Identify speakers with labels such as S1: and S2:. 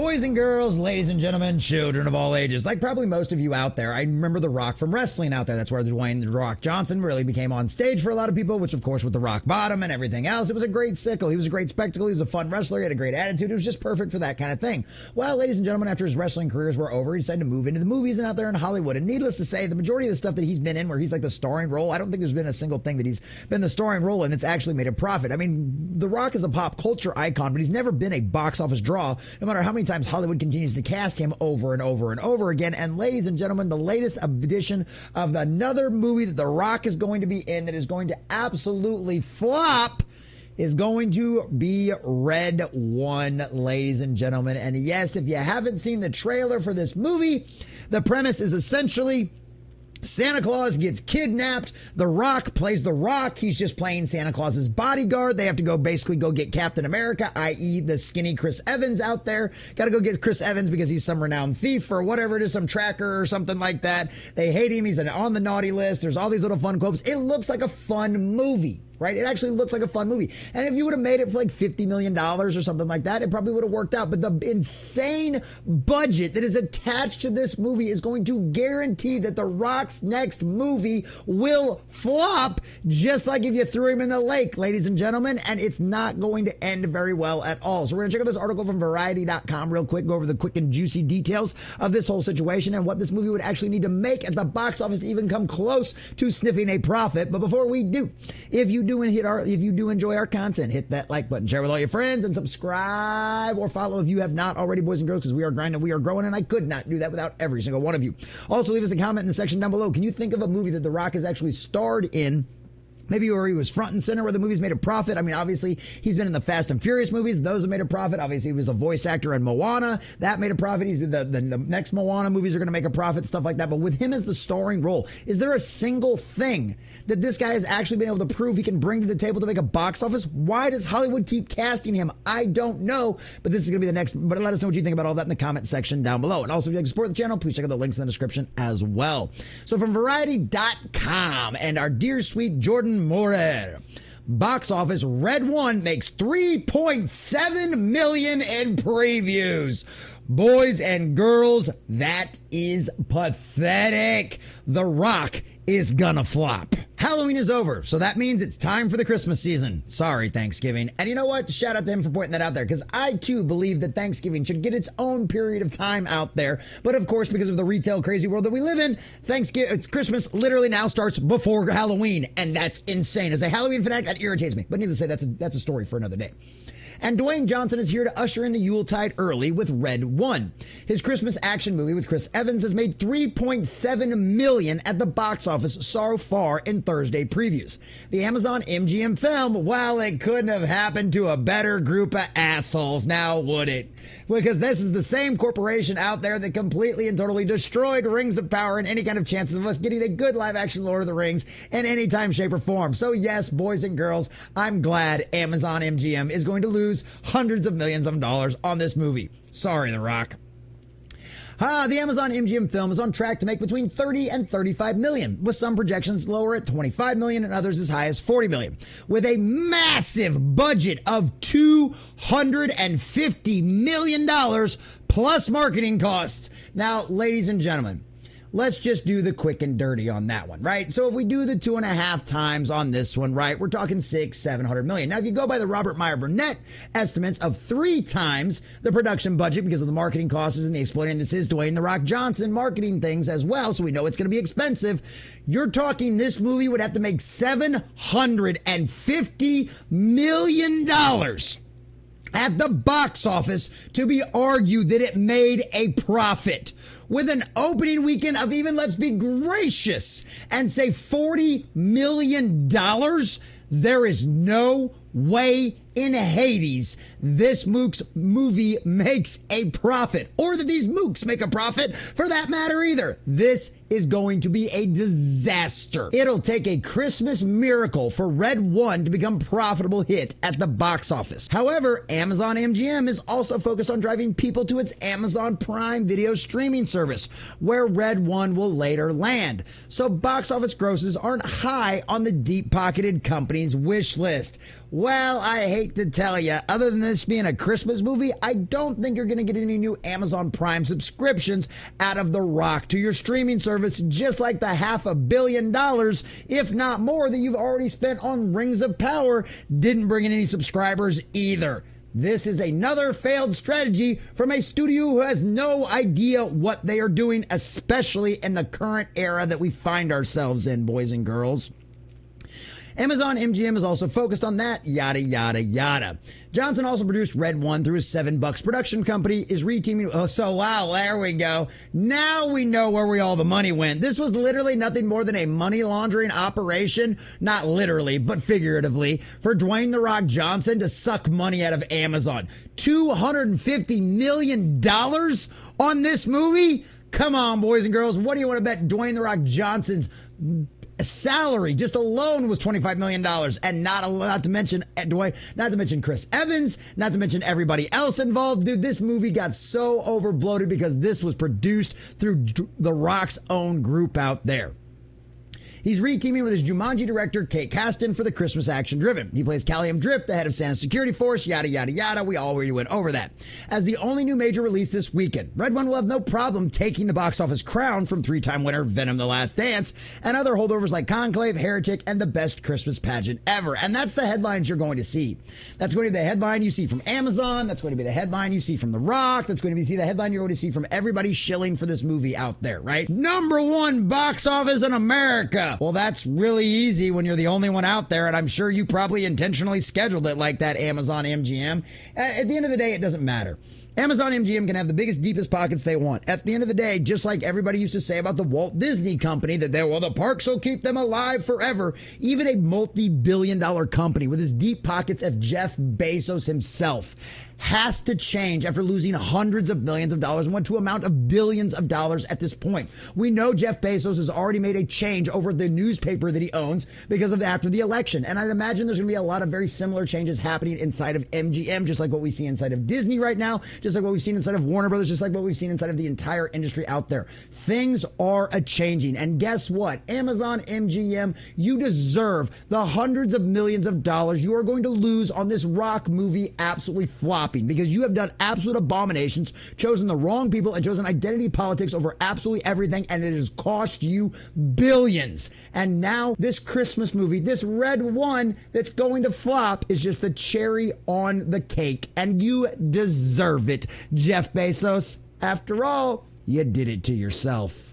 S1: Boys and girls, ladies and gentlemen, children of all ages, like probably most of you out there, I remember The Rock from wrestling out there. That's where Dwayne The Rock Johnson really became on stage for a lot of people, which of course with the rock bottom and everything else, it was a great sickle. He was a great spectacle. He was a fun wrestler. He had a great attitude. It was just perfect for that kind of thing. Well, ladies and gentlemen, after his wrestling careers were over, he decided to move into the movies and out there in Hollywood. And needless to say, the majority of the stuff that he's been in where he's like the starring role, I don't think there's been a single thing that he's been the starring role in that's actually made a profit. I mean, The Rock is a pop culture icon, but he's never been a box office draw, no matter how many times Hollywood continues to cast him over and over and over again. And ladies and gentlemen, the latest edition of another movie that The Rock is going to be in that is going to absolutely flop is going to be Red One, ladies and gentlemen. And yes, if you haven't seen the trailer for this movie, the premise is essentially Santa Claus gets kidnapped. The Rock plays The Rock. He's just playing Santa Claus's bodyguard. They have to basically go get Captain America, i.e. the skinny Chris Evans out there. Got to go get Chris Evans because he's some renowned thief or whatever it is, some tracker or something like that. They hate him. He's on the naughty list. There's all these little fun quotes. It looks like a fun movie. Right? It actually looks like a fun movie. And if you would have made it for like $50 million or something like that, it probably would have worked out. But the insane budget that is attached to this movie is going to guarantee that The Rock's next movie will flop, just like if you threw him in the lake, ladies and gentlemen. And it's not going to end very well at all. So we're going to check out this article from Variety.com real quick, go over the quick and juicy details of this whole situation and what this movie would actually need to make at the box office to even come close to sniffing a profit. But before we do, if you do enjoy our content, hit that like button, share with all your friends, and subscribe or follow if you have not already, boys and girls, because we are grinding, we are growing, and I could not do that without every single one of you. Also, leave us a comment in the section down below. Can you think of a movie that The Rock has actually starred in? Maybe where he was front and center, where the movie's made a profit. I mean, obviously, he's been in the Fast and Furious movies. Those have made a profit. Obviously, he was a voice actor in Moana. That made a profit. He's the next Moana movies are going to make a profit, stuff like that. But with him as the starring role, is there a single thing that this guy has actually been able to prove he can bring to the table to make a box office? Why does Hollywood keep casting him? I don't know. But this is going to be the next. But let us know what you think about all that in the comment section down below. And also, if you'd like to support the channel, please check out the links in the description as well. So from Variety.com and our dear sweet Jordan Morer. Box office, Red One makes $3.7 million in previews. Boys and girls, that is pathetic. The Rock is gonna flop. Halloween is over, so that means it's time for the Christmas season. Sorry, Thanksgiving. And you know what? Shout out to him for pointing that out there, because I too believe that Thanksgiving should get its own period of time out there. But of course, because of the retail crazy world that we live in, Christmas literally now starts before Halloween, and that's insane. As a Halloween fanatic, that irritates me. But needless to say, that's a story for another day. And Dwayne Johnson is here to usher in the Yuletide early with Red One. His Christmas action movie with Chris Evans has made $3.7 million at the box office so far in Thursday previews. The Amazon MGM film, well, it couldn't have happened to a better group of assholes, now would it? Because this is the same corporation out there that completely and totally destroyed Rings of Power and any kind of chances of us getting a good live-action Lord of the Rings in any time, shape, or form. So yes, boys and girls, I'm glad Amazon MGM is going to lose hundreds of millions of dollars on this movie. Sorry, The Rock. The Amazon MGM film is on track to make between 30 and 35 million, with some projections lower at 25 million and others as high as 40 million, with a massive budget of $250 million plus marketing costs. Now, ladies and gentlemen, let's just do the quick and dirty on that one, right? So if we do the 2.5 times on this one, right, we're talking $700 million. Now, if you go by the Robert Meyer Burnett estimates of 3 times the production budget because of the marketing costs and the exploiting, this is Dwayne The Rock Johnson marketing things as well, so we know it's going to be expensive. You're talking this movie would have to make $750 million at the box office to be argued that it made a profit. With an opening weekend of even, let's be gracious, and say $40 million, there is no way in Hades this Mook's movie makes a profit, or that these Mooks make a profit for that matter either. This is going to be a disaster. It'll take a Christmas miracle for Red One to become a profitable hit at the box office. However, Amazon MGM is also focused on driving people to its Amazon Prime Video streaming service, where Red One will later land. So box office grosses aren't high on the deep-pocketed company's wish list. Well, I hate to tell you, other than this being a Christmas movie, I don't think you're going to get any new Amazon Prime subscriptions out of The Rock to your streaming service, just like the $500 million, if not more, that you've already spent on Rings of Power didn't bring in any subscribers either. This is another failed strategy from a studio who has no idea what they are doing, especially in the current era that we find ourselves in, boys and girls. Amazon MGM is also focused on that, yada, yada, yada. Johnson also produced Red One through his $7 production company, is reteaming. Oh, so wow, there we go. Now we know where all the money went. This was literally nothing more than a money laundering operation, not literally, but figuratively, for Dwayne The Rock Johnson to suck money out of Amazon. $250 million on this movie? Come on, boys and girls. What do you want to bet Dwayne The Rock Johnson's salary just alone was $25 million, and not to mention Dwayne, not to mention Chris Evans, not to mention everybody else involved. Dude, this movie got so overbloated because this was produced through The Rock's own group out there. He's reteaming with his Jumanji director, Kate Caston, for the Christmas action driven. He plays Callium Drift, the head of Santa's security force, yada, yada, yada. We already went over that. As the only new major release this weekend, Red One will have no problem taking the box office crown from three-time winner Venom: The Last Dance and other holdovers like Conclave, Heretic, and the best Christmas pageant ever. And that's the headlines you're going to see. That's going to be the headline you see from Amazon. That's going to be the headline you see from The Rock. That's going to be the headline you're going to see from everybody shilling for this movie out there, right? #1 box office in America. Well, that's really easy when you're the only one out there, and I'm sure you probably intentionally scheduled it like that, Amazon MGM. At the end of the day, it doesn't matter. Amazon MGM can have the biggest, deepest pockets they want. At the end of the day, just like everybody used to say about the Walt Disney Company, that the parks will keep them alive forever. Even a multi-billion-dollar company with as deep pockets as Jeff Bezos himself has to change after losing hundreds of millions of dollars and went to amount of billions of dollars at this point. We know Jeff Bezos has already made a change over the newspaper that he owns because of after the election. And I'd imagine there's going to be a lot of very similar changes happening inside of MGM, just like what we see inside of Disney right now, just like what we've seen inside of Warner Brothers, just like what we've seen inside of the entire industry out there. Things are a-changing. And guess what? Amazon MGM, you deserve the hundreds of millions of dollars you are going to lose on this Rock movie absolutely flopping, because you have done absolute abominations, chosen the wrong people, and chosen identity politics over absolutely everything, and it has cost you billions. And now this Christmas movie, this Red One that's going to flop, is just the cherry on the cake, and you deserve it, Jeff Bezos. After all, you did it to yourself.